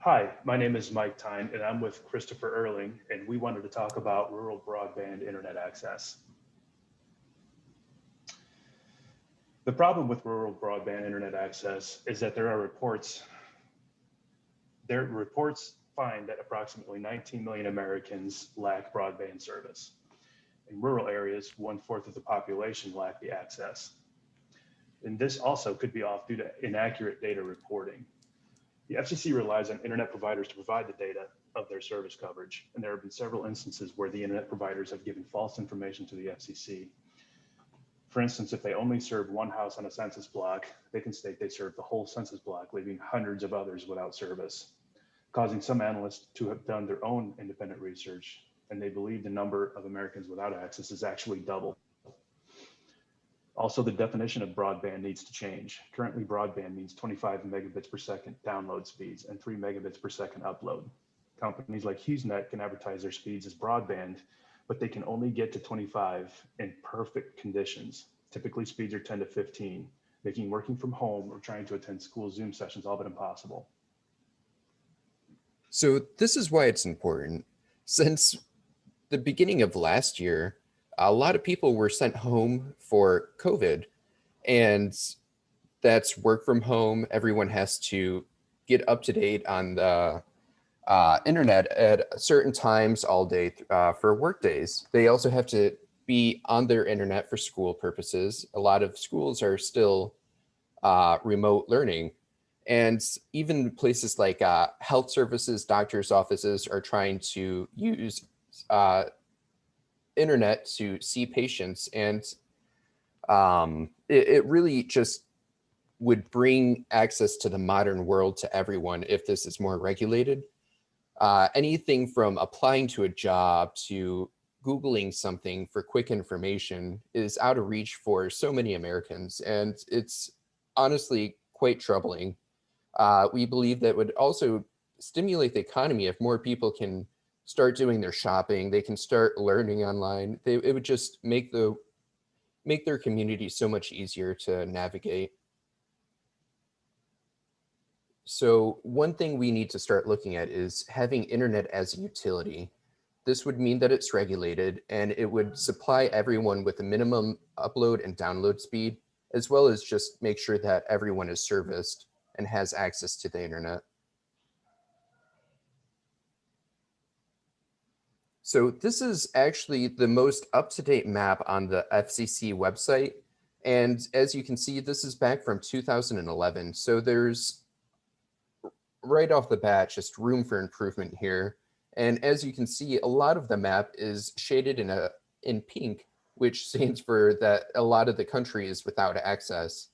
Hi, my name is Mike Tyne, and I'm with Christopher Erling, and we wanted to talk about rural broadband internet access. The problem with rural broadband internet access is that reports find that approximately 19 million Americans lack broadband service. In rural areas, one fourth of the population lack the access. And this also could be off due to inaccurate data reporting. The FCC relies on internet providers to provide the data of their service coverage, and there have been several instances where the internet providers have given false information to the FCC. For instance, if they only serve one house on a census block, they can state they serve the whole census block, leaving hundreds of others without service, causing some analysts to have done their own independent research, and they believe the number of Americans without access is actually double. Also, the definition of broadband needs to change. Currently, broadband means 25 megabits per second download speeds and 3 megabits per second upload. Companies like HughesNet can advertise their speeds as broadband, but they can only get to 25 in perfect conditions. Typically, speeds are 10 to 15, making working from home or trying to attend school Zoom sessions all but impossible. So, this is why it's important. Since the beginning of last year, a lot of people were sent home for COVID, and that's work from home. Everyone has to get up to date on the internet at certain times all day for work days. They also have to be on their internet for school purposes. A lot of schools are still remote learning. And even places like health services, doctors' offices are trying to use uh, internet to see patients. And it really just would bring access to the modern world to everyone if this is more regulated. Anything from applying to a job to Googling something for quick information is out of reach for so many Americans. And it's honestly quite troubling. We believe that would also stimulate the economy if more people can start doing their shopping, they can start learning online. It would just make their community so much easier to navigate. So one thing we need to start looking at is having internet as a utility. This would mean that it's regulated and it would supply everyone with a minimum upload and download speed, as well as just make sure that everyone is serviced and has access to the internet. So this is actually the most up-to-date map on the FCC website. And as you can see, this is back from 2011. So there's right off the bat, just room for improvement here. And as you can see, a lot of the map is shaded in pink, which stands for that a lot of the country is without access.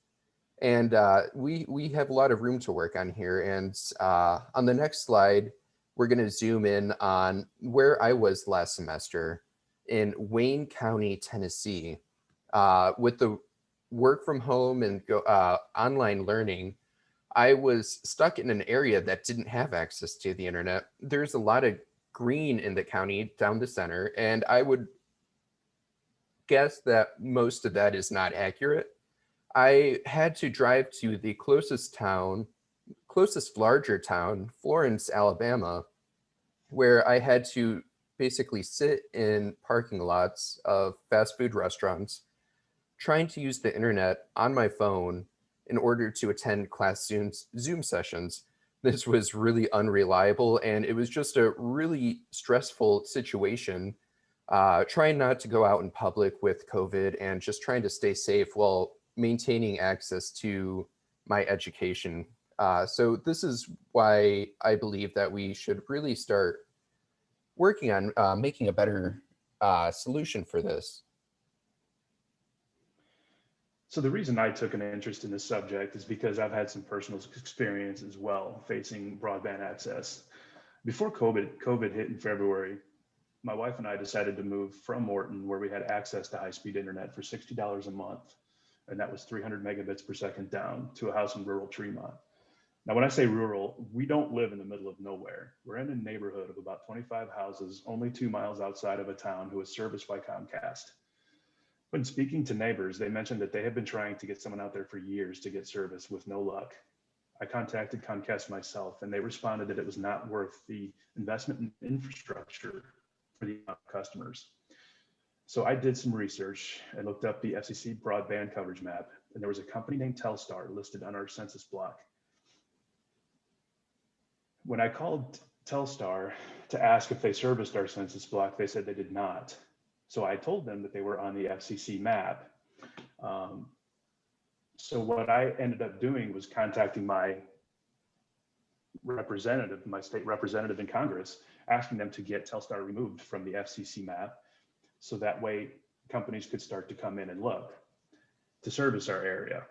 And we have a lot of room to work on here. And on the next slide, we're going to zoom in on where I was last semester in Wayne County, Tennessee, with the work from home and online learning. I was stuck in an area that didn't have access to the internet. There's a lot of green in the county down the center, and I would guess that most of that is not accurate. I had to drive to the closest larger town, Florence, Alabama, where I had to basically sit in parking lots of fast food restaurants, trying to use the internet on my phone in order to attend class Zoom sessions. This was really unreliable, and it was just a really stressful situation, trying not to go out in public with COVID and just trying to stay safe while maintaining access to my education. So this is why I believe that we should really start working on making a better solution for this. So the reason I took an interest in this subject is because I've had some personal experience as well facing broadband access. Before COVID hit in February, my wife and I decided to move from Morton, where we had access to high-speed internet for $60 a month, and that was 300 megabits per second down, to a house in rural Tremont. Now, when I say rural, we don't live in the middle of nowhere. We're in a neighborhood of about 25 houses, only 2 miles outside of a town who is serviced by Comcast. When speaking to neighbors, they mentioned that they have been trying to get someone out there for years to get service with no luck. I contacted Comcast myself, and they responded that it was not worth the investment in infrastructure for the customers. So I did some research and looked up the FCC broadband coverage map, and there was a company named Telstar listed on our census block. When I called Telstar to ask if they serviced our census block, they said they did not. So I told them that they were on the FCC map. So what I ended up doing was contacting my representative, my state representative in Congress, asking them to get Telstar removed from the FCC map. So that way companies could start to come in and look to service our area.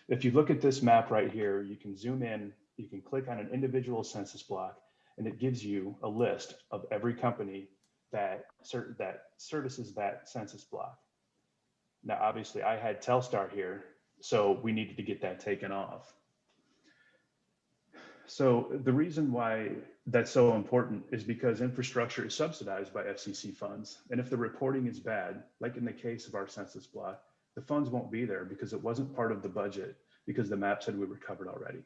If you look at this map right here, you can zoom in, you can click on an individual census block, and it gives you a list of every company that services that census block. Now, obviously I had Telstar here, so we needed to get that taken off. So the reason why that's so important is because infrastructure is subsidized by FCC funds. And if the reporting is bad, like in the case of our census block, the funds won't be there because it wasn't part of the budget because the map said we were covered already.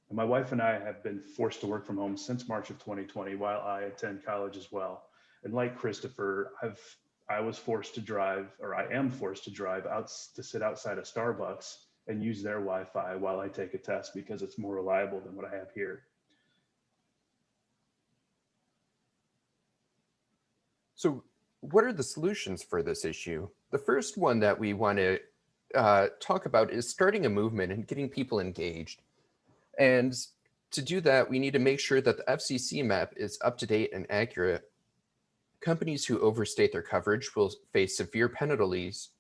And my wife and I have been forced to work from home since March of 2020 while I attend college as well. And like Christopher, I was forced to drive, or I am forced to drive out to sit outside a Starbucks and use their Wi-Fi while I take a test because it's more reliable than what I have here. So what are the solutions for this issue? The first one that we want to talk about is starting a movement and getting people engaged. And to do that, we need to make sure that the FCC map is up to date and accurate. Companies who overstate their coverage will face severe penalties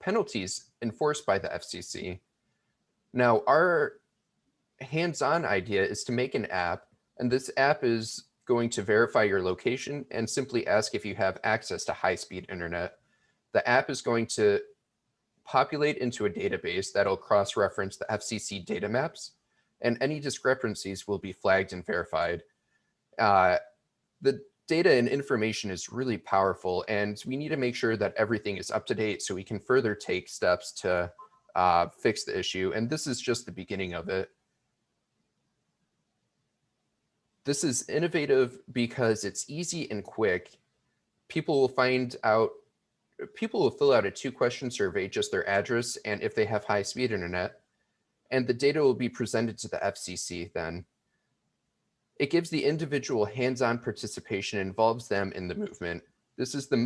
enforced by the FCC. Now, our hands-on idea is to make an app, and this app is going to verify your location and simply ask if you have access to high-speed internet. The app is going to populate into a database that'll cross-reference the FCC data maps, and any discrepancies will be flagged and verified. The data and information is really powerful, and we need to make sure that everything is up to date so we can further take steps to fix the issue. And this is just the beginning of it. This is innovative because it's easy and quick. People will fill out a 2-question survey, just their address and if they have high-speed internet, and the data will be presented to the FCC then. It gives the individual hands-on participation and involves them in the movement. This is the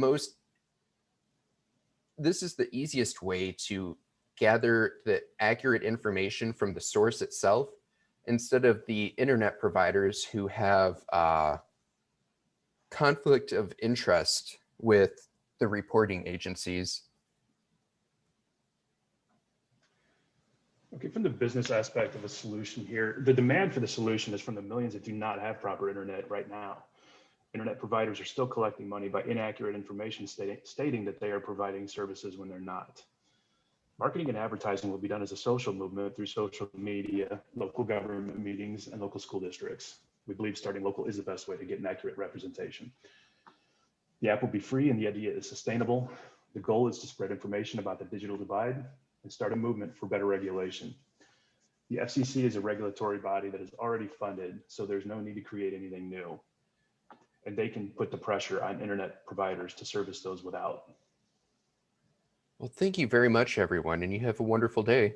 easiest way to gather the accurate information from the source itself instead of the internet providers who have conflict of interest with the reporting agencies. Okay, from the business aspect of a solution here, the demand for the solution is from the millions that do not have proper internet right now. Internet providers are still collecting money by inaccurate information stating that they are providing services when they're not. Marketing and advertising will be done as a social movement through social media, local government meetings, and local school districts. We believe starting local is the best way to get an accurate representation. The app will be free and the idea is sustainable. The goal is to spread information about the digital divide and start a movement for better regulation. The FCC is a regulatory body that is already funded, so there's no need to create anything new. And they can put the pressure on internet providers to service those without. Well, thank you very much, everyone, and you have a wonderful day.